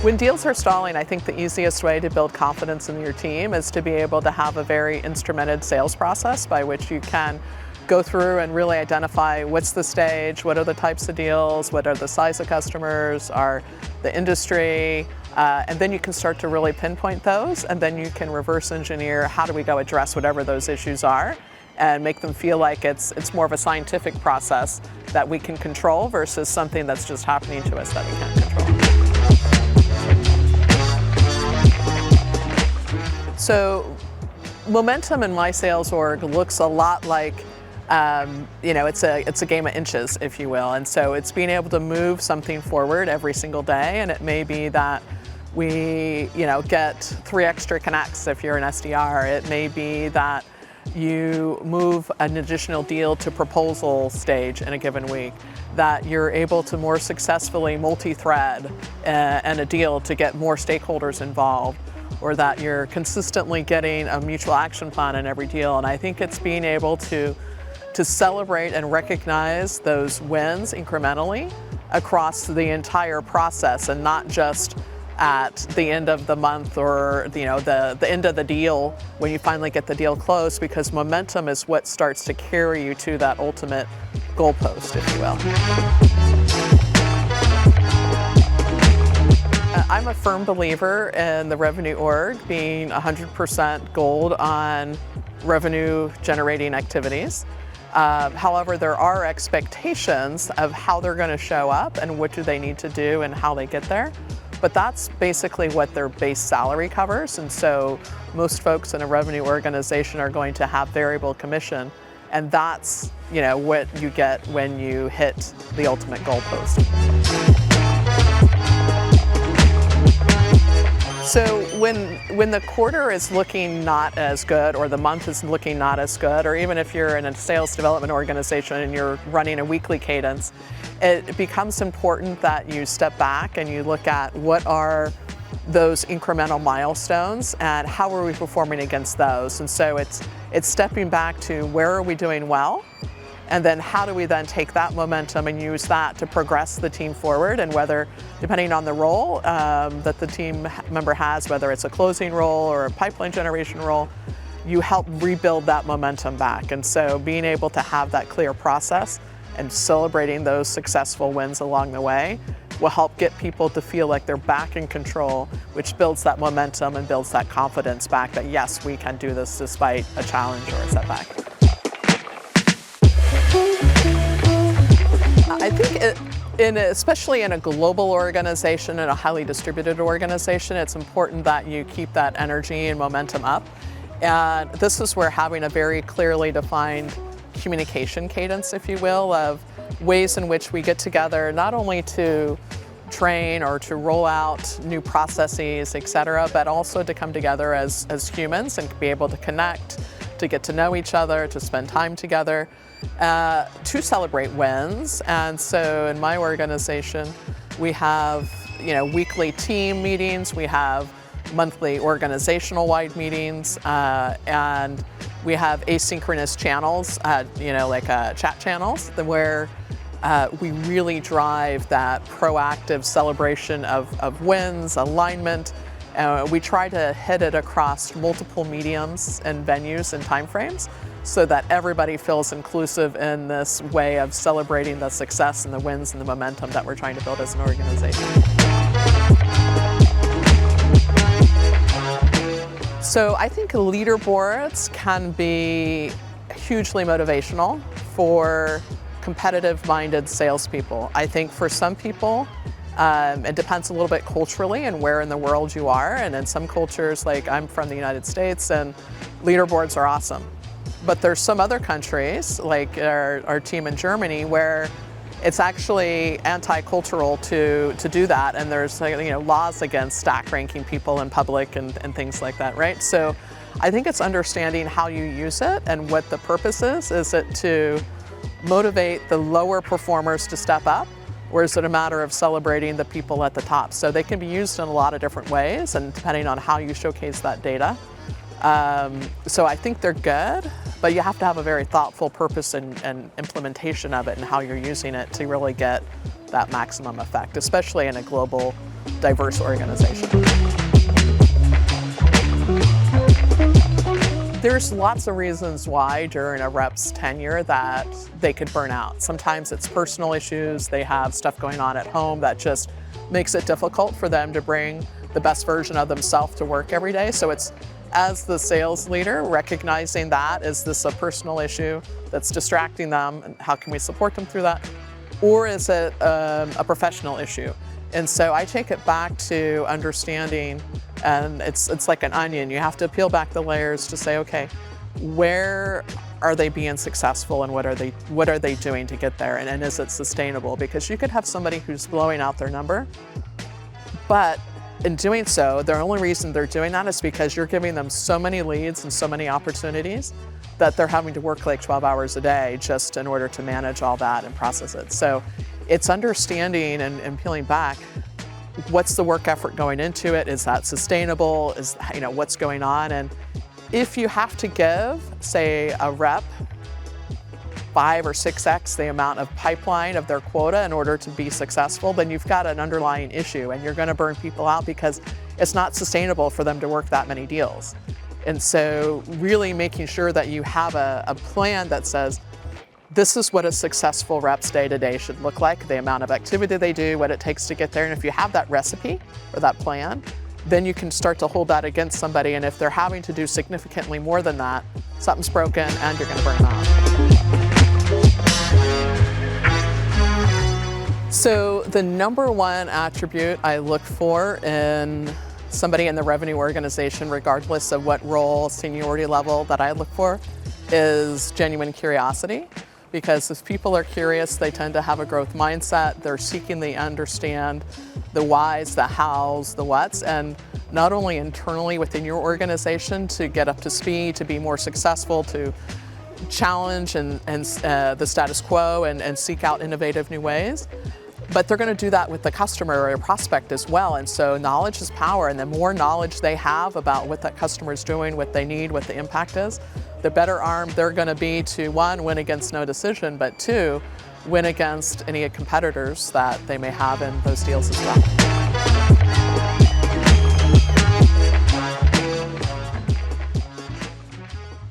When deals are stalling, I think the easiest way to build confidence in your team is to be able to have a very instrumented sales process by which you can go through and really identify what's the stage, what are the types of deals, what are the size of customers, are the industry, and then you can start to really pinpoint those, and then you can reverse engineer how do we go address whatever those issues are and make them feel like it's more of a scientific process that we can control versus something that's just happening to us that we can't control. So momentum in my sales org looks a lot like, it's a game of inches, if you will. And so it's being able to move something forward every single day. And it may be that we, get 3 extra connects if you're an SDR. It may be that you move an additional deal to proposal stage in a given week, that you're able to more successfully multi-thread and a deal to get more stakeholders involved, or that you're consistently getting a mutual action plan in every deal. And I think it's being able to celebrate and recognize those wins incrementally across the entire process, and not just at the end of the month or the end of the deal when you finally get the deal closed, because momentum is what starts to carry you to that ultimate goalpost, if you will. I'm a firm believer in the revenue org being 100% gold on revenue generating activities. However, there are expectations of how they're going to show up and what do they need to do and how they get there. But that's basically what their base salary covers. And so most folks in a revenue organization are going to have variable commission. And that's, what you get when you hit the ultimate goalpost. So when the quarter is looking not as good, or the month is looking not as good, or even if you're in a sales development organization and you're running a weekly cadence, it becomes important that you step back and you look at what are those incremental milestones and how are we performing against those. And so it's stepping back to where are we doing well, and then how do we then take that momentum and use that to progress the team forward, and whether, depending on the role that the team member has, whether it's a closing role or a pipeline generation role, you help rebuild that momentum back. And so being able to have that clear process and celebrating those successful wins along the way will help get people to feel like they're back in control, which builds that momentum and builds that confidence back that yes, we can do this despite a challenge or a setback. I think especially in a global organization and a highly distributed organization, it's important that you keep that energy and momentum up. And this is where having a very clearly defined communication cadence, if you will, of ways in which we get together not only to train or to roll out new processes, et cetera, but also to come together as humans and be able to connect, to get to know each other, to spend time together, to celebrate wins. And so in my organization, we have weekly team meetings, we have monthly organizational-wide meetings, and we have asynchronous channels, like chat channels, where we really drive that proactive celebration of wins, alignment. We try to hit it across multiple mediums and venues and timeframes so that everybody feels inclusive in this way of celebrating the success and the wins and the momentum that we're trying to build as an organization. So I think leaderboards can be hugely motivational for competitive-minded salespeople. I think for some people, it depends a little bit culturally and where in the world you are. And in some cultures, like I'm from the United States, and leaderboards are awesome. But there's some other countries, like our team in Germany, where it's actually anti-cultural to do that, and there's laws against stack ranking people in public and things like that, right? So I think it's understanding how you use it and what the purpose is. Is it to motivate the lower performers to step up, or is it a matter of celebrating the people at the top? So they can be used in a lot of different ways, and depending on how you showcase that data. So I think they're good, but you have to have a very thoughtful purpose and implementation of it and how you're using it to really get that maximum effect, especially in a global diverse organization. There's lots of reasons why during a rep's tenure that they could burn out. Sometimes it's personal issues, they have stuff going on at home that just makes it difficult for them to bring the best version of themselves to work every day. So it's, as the sales leader, recognizing that, is this a personal issue that's distracting them, and how can we support them through that? Or is it a professional issue? And so I take it back to understanding, and it's like an onion. You have to peel back the layers to say, okay, where are they being successful and what are they doing to get there? And is it sustainable? Because you could have somebody who's blowing out their number, but in doing so, the only reason they're doing that is because you're giving them so many leads and so many opportunities that they're having to work like 12 hours a day just in order to manage all that and process it. So it's understanding and peeling back, what's the work effort going into it? Is that sustainable? Is, what's going on? And if you have to give, say, a rep 5 or 6x the amount of pipeline of their quota in order to be successful, then you've got an underlying issue and you're going to burn people out because it's not sustainable for them to work that many deals. And so really making sure that you have a plan that says, this is what a successful rep's day-to-day should look like, the amount of activity they do, what it takes to get there. And if you have that recipe or that plan, then you can start to hold that against somebody. And if they're having to do significantly more than that, something's broken and you're going to burn them out. So the number one attribute I look for in somebody in the revenue organization, regardless of what role, seniority level that I look for, is genuine curiosity. Because if people are curious, they tend to have a growth mindset. They're seeking to understand the whys, the hows, the whats, and not only internally within your organization to get up to speed, to be more successful, to challenge and the status quo and seek out innovative new ways, but they're going to do that with the customer or prospect as well. And so knowledge is power, and the more knowledge they have about what that customer is doing, what they need, what the impact is, the better armed they're going to be to, one, win against no decision, but two, win against any competitors that they may have in those deals as well.